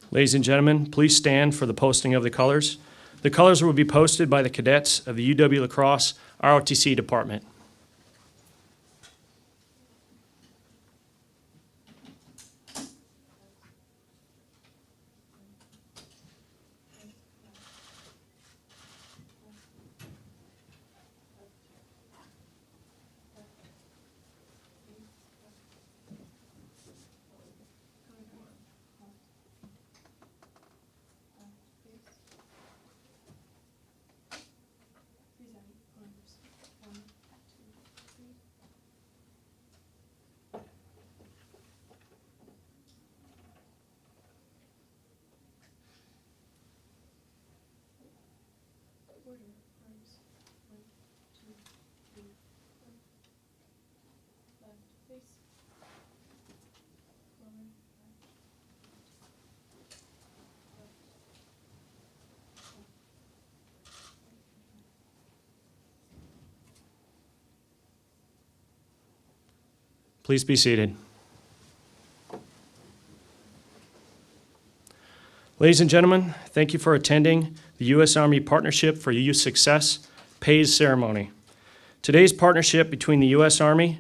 Ladies and gentlemen, please stand for the posting of the colors. The colors will be posted by the cadets of the UW-La Crosse ROTC department. Please be seated. Ladies and gentlemen, thank you for attending the U.S. Army Partnership for Youth Success PaYS ceremony. Today's partnership between the U.S. Army,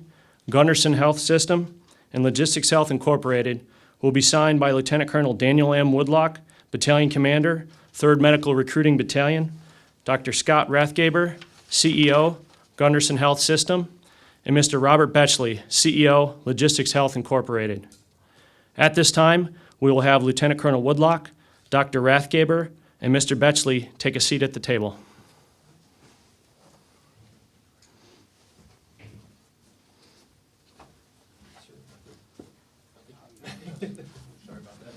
Gundersen Health System, and Logistics Health Incorporated will be signed by Lieutenant Colonel Daniel M. Woodlock, Battalion Commander, 3rd Medical Recruiting Battalion, Dr. Scott Rathgaber, CEO, Gundersen Health System, and Mr. Robert Betchley, CEO, Logistics Health Incorporated. At this time, we will have Lieutenant Colonel Woodlock, Dr. Rathgaber, and Mr. Betchley take a seat at the table. Sorry about that.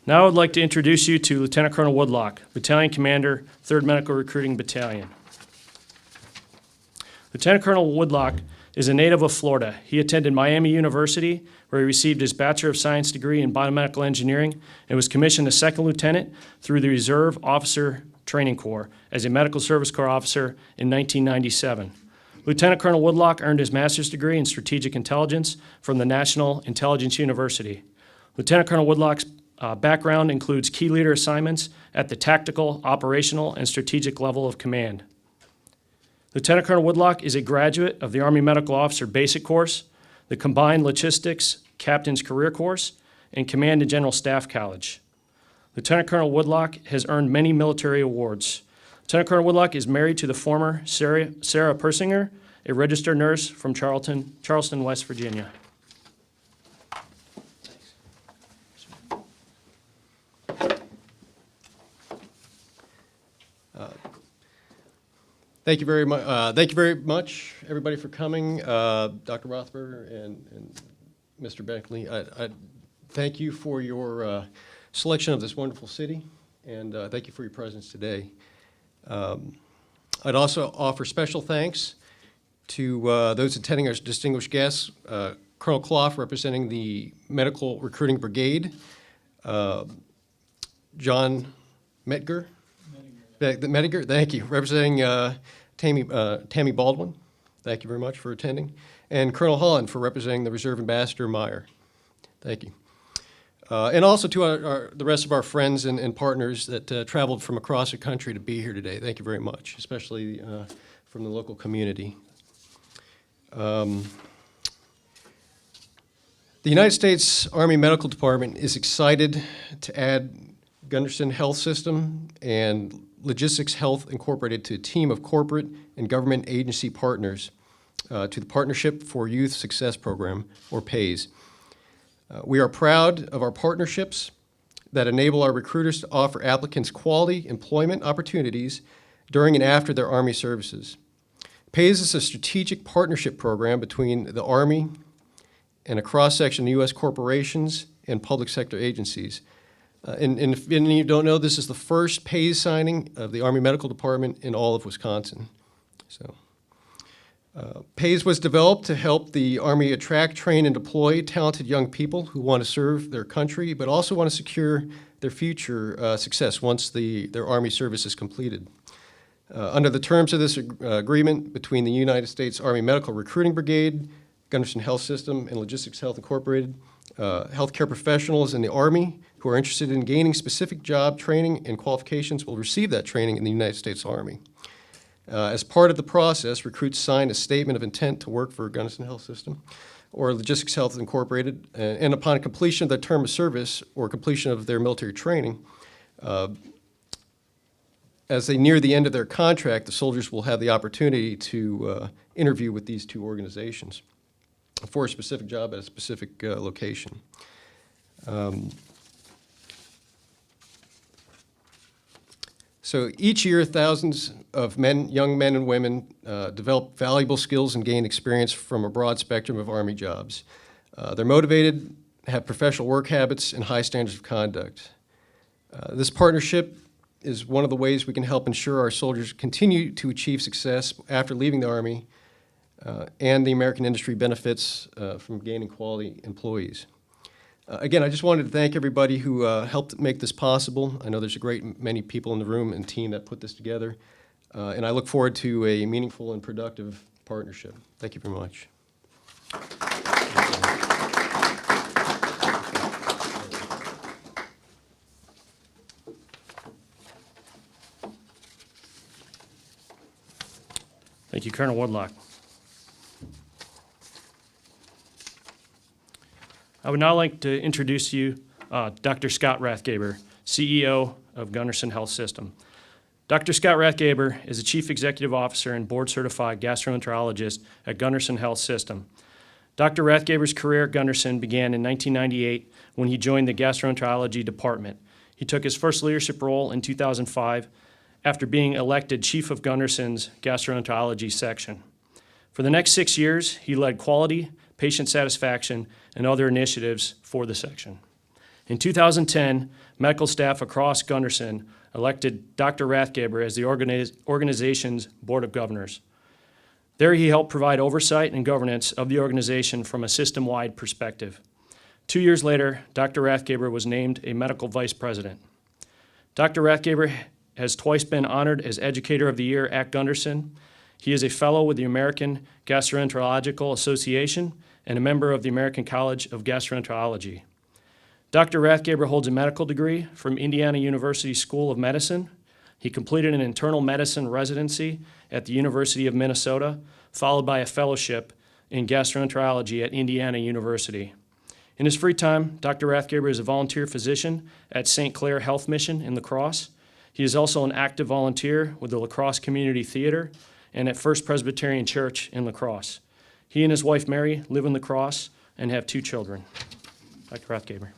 Now I would like to introduce you to Lieutenant Colonel Woodlock, Battalion Commander, 3rd Medical Recruiting Battalion. Lieutenant Colonel Woodlock is a native of Florida. He attended Miami University, where he received his Bachelor of Science degree in Biomedical Engineering and was commissioned a second lieutenant through the Reserve Officer Training Corps as a Medical Service Corps officer in 1997. Lieutenant Colonel Woodlock earned his master's degree in Strategic Intelligence from the National Intelligence University. Lieutenant Colonel Woodlock's background includes key leader assignments at the tactical, operational, and strategic level of command. Lieutenant Colonel Woodlock is a graduate of the Army Medical Officer Basic Course, the Combined Logistics Captain's Career Course, and Command and General Staff College. Lieutenant Colonel Woodlock has earned many military awards. Lieutenant Colonel Woodlock is married to the former Sarah Persinger, a registered nurse from Charleston, West Virginia. Thank you very much, everybody, for coming. Dr. Rothberger and Mr. Beckley, I thank you for your selection of this wonderful city, and thank you for your presence today. I'd also offer special thanks to those attending, our distinguished guests, Colonel Crosse, representing the Medical Recruiting Brigade, John Metger, Mediger, thank you, representing Tammy Baldwin, thank you very much for attending, and Colonel Holland for representing the Reserve Ambassador Meyer, thank you. And also to the rest of our friends and partners that traveled from across the country to be here today, thank you very much, especially from the local community. The United States Army Medical Department is excited to add Gundersen Health System and Logistics Health Incorporated to a team of corporate and government agency partners to the Partnership for Youth Success Program, or PaYS. We are proud of our partnerships that enable our recruiters to offer applicants quality employment opportunities during and after their Army services. PaYS is a strategic partnership program between the Army and a cross-section of U.S. corporations and public sector agencies. And if any of you don't know, this is the first PaYS signing of the Army Medical Department in all of Wisconsin. So, PaYS was developed to help the Army attract, train, and deploy talented young people who want to serve their country, but also want to secure their future success once their Army service is completed. Under the terms of this agreement between the United States Army Medical Recruiting Brigade, Gundersen Health System, and Logistics Health Incorporated, healthcare professionals in the Army who are interested in gaining specific job training and qualifications will receive that training in the United States Army. As part of the process, recruits sign a statement of intent to work for Gundersen Health System or Logistics Health Incorporated, and upon completion of their term of service or completion of their military training, as they near the end of their contract, the soldiers will have the opportunity to interview with these two organizations for a specific job at a specific location. So each year, thousands of young men and women develop valuable skills and gain experience from a broad spectrum of Army jobs. They're motivated, have professional work habits, and high standards of conduct. This partnership is one of the ways we can help ensure our soldiers continue to achieve success after leaving the Army, and the American industry benefits from gaining quality employees. Again, I just wanted to thank everybody who helped make this possible. I know there's a great many people in the room and team that put this together, and I look forward to a meaningful and productive partnership. Thank you very much. Thank you, Colonel Woodlock. I would now like to introduce to you Dr. Scott Rathgaber, CEO of Gundersen Health System. Dr. Scott Rathgaber is a Chief Executive Officer and board-certified gastroenterologist at Gundersen Health System. Dr. Rathgaber's career at Gundersen began in 1998 when he joined the gastroenterology department. He took his first leadership role in 2005 after being elected Chief of Gundersen's gastroenterology section. For the next 6 years, he led quality, patient satisfaction, and other initiatives for the section. In 2010, medical staff across Gundersen elected Dr. Rathgaber as the organization's Board of Governors. There he helped provide oversight and governance of the organization from a system-wide perspective. 2 years later, Dr. Rathgaber was named a medical vice president. Dr. Rathgaber has twice been honored as Educator of the Year at Gundersen. He is a fellow with the American Gastroenterological Association and a member of the American College of Gastroenterology. Dr. Rathgaber holds a medical degree from Indiana University School of Medicine. He completed an internal medicine residency at the University of Minnesota, followed by a fellowship in gastroenterology at Indiana University. In his free time, Dr. Rathgaber is a volunteer physician at St. Clair Health Mission in La Crosse. He is also an active volunteer with the La Crosse Community Theater and at First Presbyterian Church in La Crosse. He and his wife, Mary, live in La Crosse and have 2 children. Dr. Rathgaber.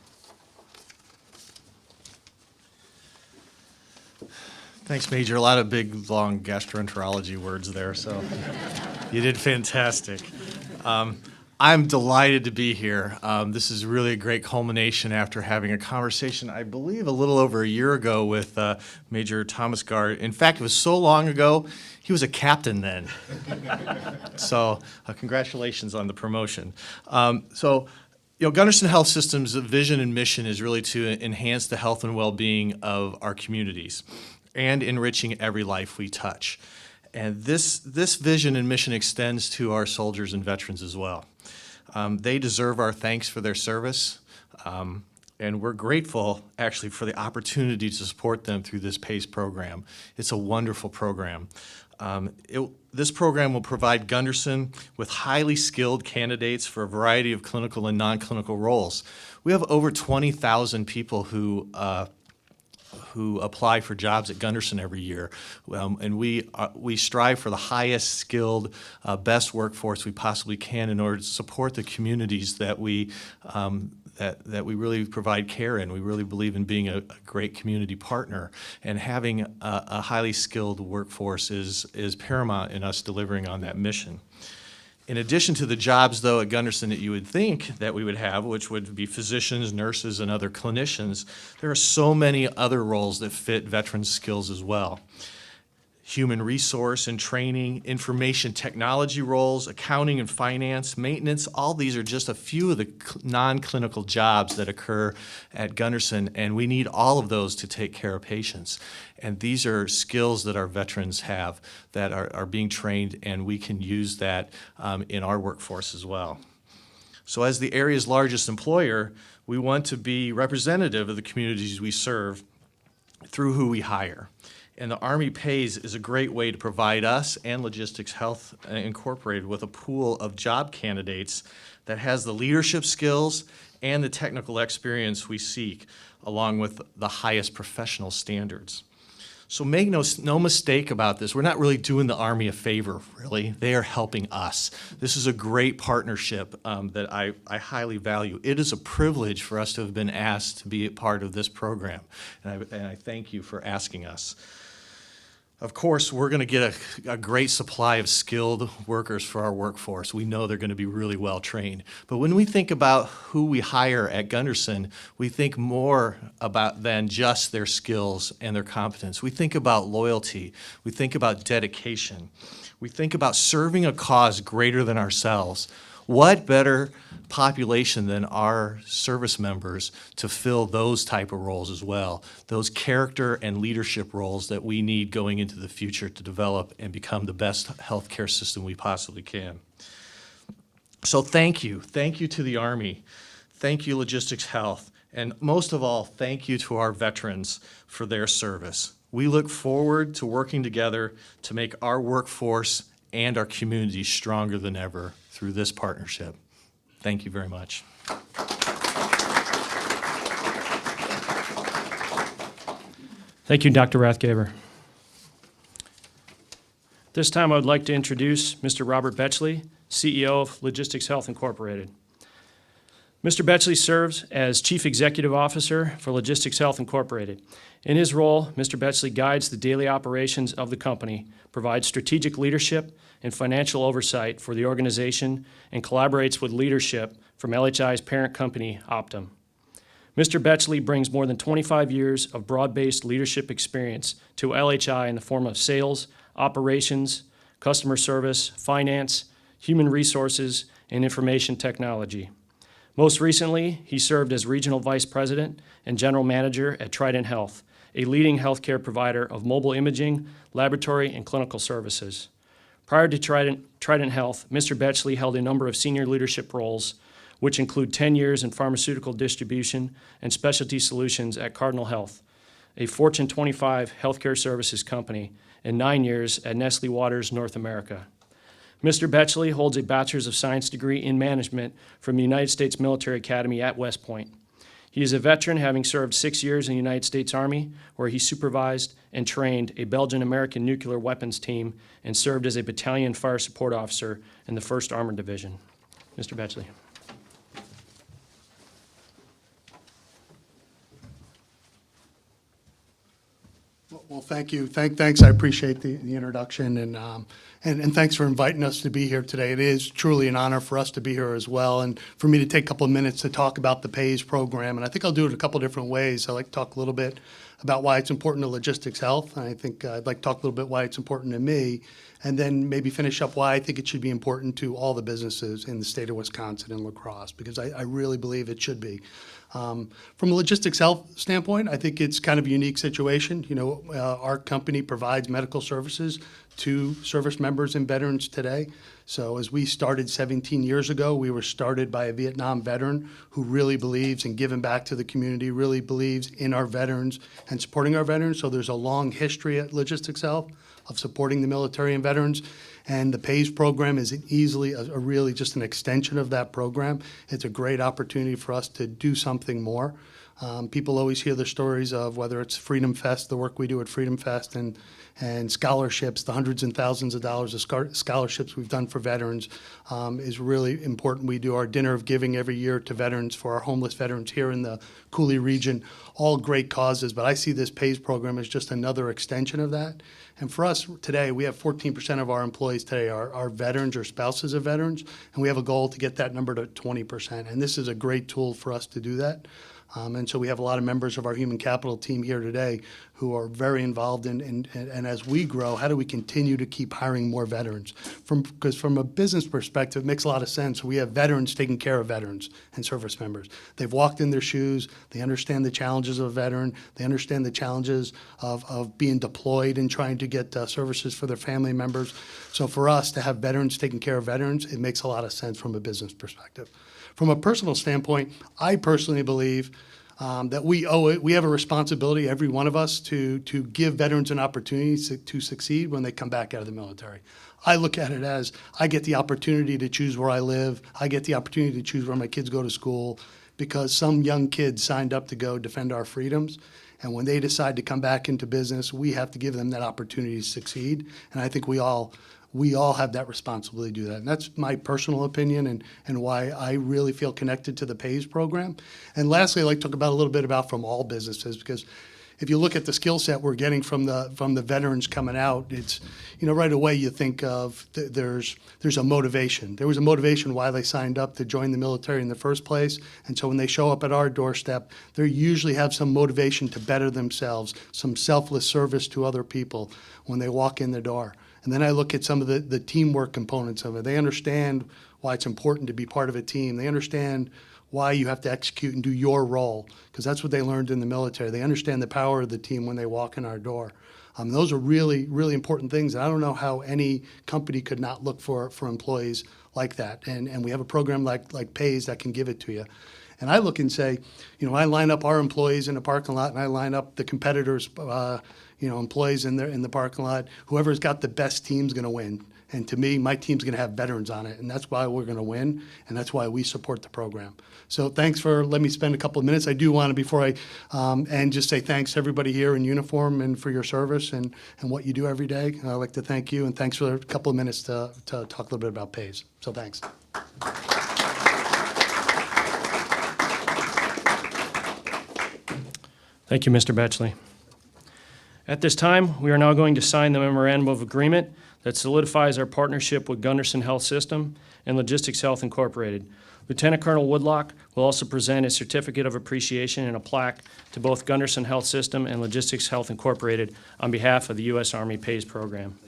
Thanks, Major. A lot of big, long gastroenterology words there, so you did fantastic. I'm delighted to be here. This is really a great culmination after having a conversation, I believe, a little over a year ago with Major Thomas Gard. In fact, it was so long ago, he was a captain then. So congratulations on the promotion. Gundersen Health System's vision and mission is really to enhance the health and well-being of our communities and enriching every life we touch. And this vision and mission extends to our soldiers and veterans as well. They deserve our thanks for their service, and we're grateful, actually, for the opportunity to support them through this PaYS program. It's a wonderful program. This program will provide Gundersen with highly skilled candidates for a variety of clinical and non-clinical roles. We have over 20,000 people who apply for jobs at Gundersen every year, and we strive for the highest skilled, best workforce we possibly can in order to support the communities that we really provide care in. We really believe in being a great community partner, and having a highly skilled workforce is paramount in us delivering on that mission. In addition to the jobs, though, at Gundersen that you would think that we would have, which would be physicians, nurses, and other clinicians, there are so many other roles that fit veterans' skills as well. human resource and training, information technology roles, accounting and finance, maintenance. All these are just a few of the non-clinical jobs that occur at Gundersen, and we need all of those to take care of patients. And these are skills that our veterans have that are being trained, and we can use that in our workforce as well. So as the area's largest employer, we want to be representative of the communities we serve through who we hire. And the Army PaYS is a great way to provide us and Logistics Health Incorporated with a pool of job candidates that has the leadership skills and the technical experience we seek, along with the highest professional standards. So make no mistake about this. We're not really doing the Army a favor, really. They are helping us. This is a great partnership that I highly value. It is a privilege for us to have been asked to be a part of this program, and I thank you for asking us. Of course, we're going to get a great supply of skilled workers for our workforce. We know they're going to be really well trained. But when we think about who we hire at Gundersen, we think more about than just their skills and their competence. We think about loyalty. We think about dedication. We think about serving a cause greater than ourselves. What better population than our service members to fill those type of roles as well, those character and leadership roles that we need going into the future to develop and become the best healthcare system we possibly can. So thank you to the Army, thank you Logistics Health, and most of all, thank you to our veterans for their service. We look forward to working together to make our workforce and our community stronger than ever through this partnership. Thank you very much. Thank you, Dr. Rathgaber. This time I would like to introduce Mr. Robert Betchley, CEO of Logistics Health Incorporated. Mr. Betchley serves as Chief Executive Officer for Logistics Health Incorporated. In his role, Mr. Betchley guides the daily operations of the company, provides strategic leadership and financial oversight for the organization, and collaborates with leadership from LHI's parent company, Optum. Mr. Betchley brings more than 25 years of broad-based leadership experience to LHI in the form of sales, operations, customer service, finance, human resources, and information technology. Most recently, he served as Regional Vice President and General Manager at Trident Health, a leading healthcare provider of mobile imaging, laboratory, and clinical services. Prior to Trident Health, Mr. Betchley held a number of senior leadership roles, which include 10 years in pharmaceutical distribution and specialty solutions at Cardinal Health, a Fortune 25 healthcare services company, and 9 years at Nestle Waters North America. Mr. Betchley holds a Bachelor's of Science degree in management from the United States Military Academy at West Point. He is a veteran, having served 6 years in the United States Army, where he supervised and trained a Belgian-American nuclear weapons team and served as a battalion fire support officer in the 1st Armored Division. Mr. Betchley. Well, thank you. Thanks. I appreciate the introduction, and thanks for inviting us to be here today. It is truly an honor for us to be here as well, and for me to take a couple of minutes to talk about the PaYS program. And I think I'll do it a couple different ways. I'd like to talk a little bit about why it's important to Logistics Health, and I think I'd like to talk a little bit why it's important to me, and then maybe finish up why I think it should be important to all the businesses in the state of Wisconsin and La Crosse, because I really believe it should be. From a Logistics Health standpoint, I think it's kind of a unique situation. You know, our company provides medical services to service members and veterans today. So as we started 17 years ago, we were started by a Vietnam veteran who really believes in giving back to the community, really believes in our veterans and supporting our veterans. So there's a long history at Logistics Health of supporting the military and veterans. And the PaYS program is easily really just an extension of that program. It's a great opportunity for us to do something more. People always hear the stories of whether it's Freedom Fest, the work we do at Freedom Fest, and scholarships, the hundreds and thousands of dollars of scholarships we've done for veterans is really important. We do our Dinner of Giving every year to veterans for our homeless veterans here in the Cooley region, all great causes, but I see this PaYS program as just another extension of that. And for us today, we have 14% of our employees today are veterans or spouses of veterans, and we have a goal to get that number to 20%. And this is a great tool for us to do that. And so we have a lot of members of our human capital team here today who are very involved and as we grow, how do we continue to keep hiring more veterans? Because from a business perspective, it makes a lot of sense. We have veterans taking care of veterans and service members. They've walked in their shoes. They understand the challenges of a veteran. They understand the challenges of being deployed and trying to get services for their family members. So for us to have veterans taking care of veterans, it makes a lot of sense from a business perspective. From a personal standpoint, I personally believe that we have a responsibility, every one of us, to give veterans an opportunity to succeed when they come back out of the military. I look at it as I get the opportunity to choose where I live. I get the opportunity to choose where my kids go to school because some young kids signed up to go defend our freedoms. And when they decide to come back into business, we have to give them that opportunity to succeed. And I think we all have that responsibility to do that. And that's my personal opinion and why I really feel connected to the PaYS program. And lastly, I'd like to talk about a little bit about from all businesses, because if you look at the skill set we're getting from the veterans coming out, it's, right away you think of there's a motivation. There was a motivation why they signed up to join the military in the first place. And so when they show up at our doorstep, they usually have some motivation to better themselves, some selfless service to other people when they walk in the door. And then I look at some of the teamwork components of it. They understand why it's important to be part of a team. They understand why you have to execute and do your role, because that's what they learned in the military. They understand the power of the team when they walk in our door. Those are really, really important things. And I don't know how any company could not look for employees like that. And we have a program like PaYS that can give it to you. And I look and say, I line up our employees in the parking lot and I line up the competitors' employees in the parking lot. Whoever's got the best team's going to win. And to me, my team's going to have veterans on it, and that's why we're going to win, and that's why we support the program. So thanks for letting me spend a couple of minutes. I do want to, before I end, just say thanks to everybody here in uniform and for your service and what you do every day. And I'd like to thank you, and thanks for a couple of minutes to talk a little bit about PaYS. So thanks. Thank you, Mr. Betchley. At this time, we are now going to sign the memorandum of agreement that solidifies our partnership with Gundersen Health System and Logistics Health Incorporated. Lieutenant Colonel Woodlock will also present a certificate of appreciation and a plaque to both Gundersen Health System and Logistics Health Incorporated on behalf of the U.S. Army PaYS program.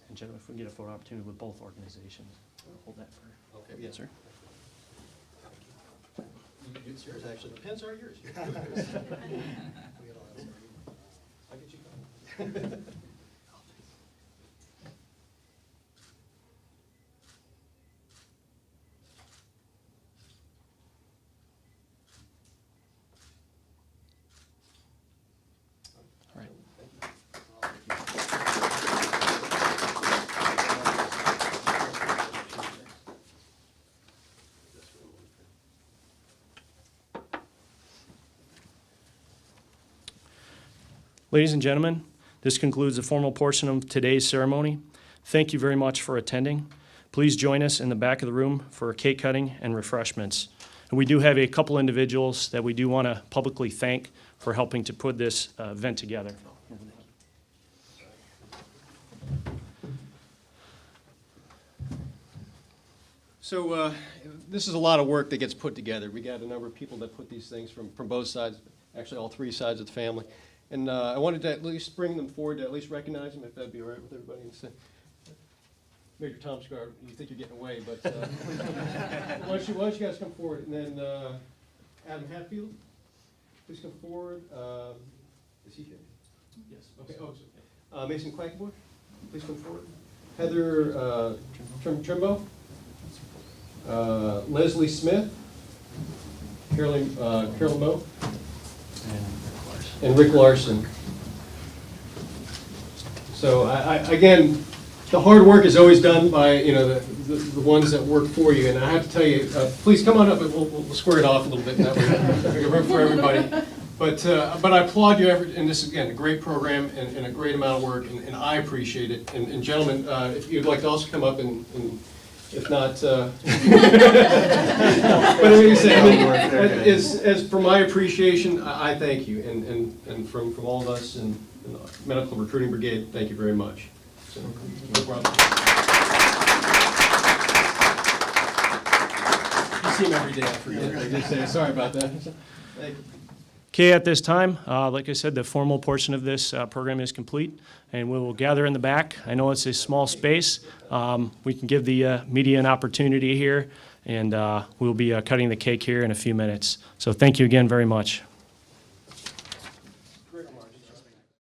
And gentlemen, if we can get a photo opportunity with both organizations, hold that for. Okay. Yes, sir. It's yours, actually. The pens are yours. I'll get you going. All right. Ladies and gentlemen, this concludes the formal portion of today's ceremony. Thank you very much for attending. Please join us in the back of the room for cake cutting and refreshments. And we do have a couple individuals that we do want to publicly thank for helping to put this event together. So this is a lot of work that gets put together. We got a number of people that put these things from both sides, actually all three sides of the family. And I wanted to at least bring them forward to at least recognize them, if that'd be all right with everybody. Major Tom Scar, you think you're getting away, but why don't you guys come forward? And then Adam Hatfield, please come forward. Is he here? Yes. Okay. Oh, Mason Quackenborg, please come forward. Heather Trimbo. Leslie Smith, Carolyn Moe, and Rick Larson. So again, the hard work is always done by the ones that work for you. And I have to tell you, please come on up and we'll square it off a little bit. And that way we have room for everybody. But I applaud your effort, and this is, again, a great program and a great amount of work, and I appreciate it. And gentlemen, if you'd like to also come up and if not, but as for my appreciation, I thank you, and from all of us in the Medical Recruiting Brigade, thank you very much. So, no problem. You see him every day. I forget. I just say sorry about that. Thank you. Okay, at this time, like I said, the formal portion of this program is complete, and we will gather in the back. I know it's a small space. We can give the media an opportunity here, and we'll be cutting the cake here in a few minutes. So thank you again very much.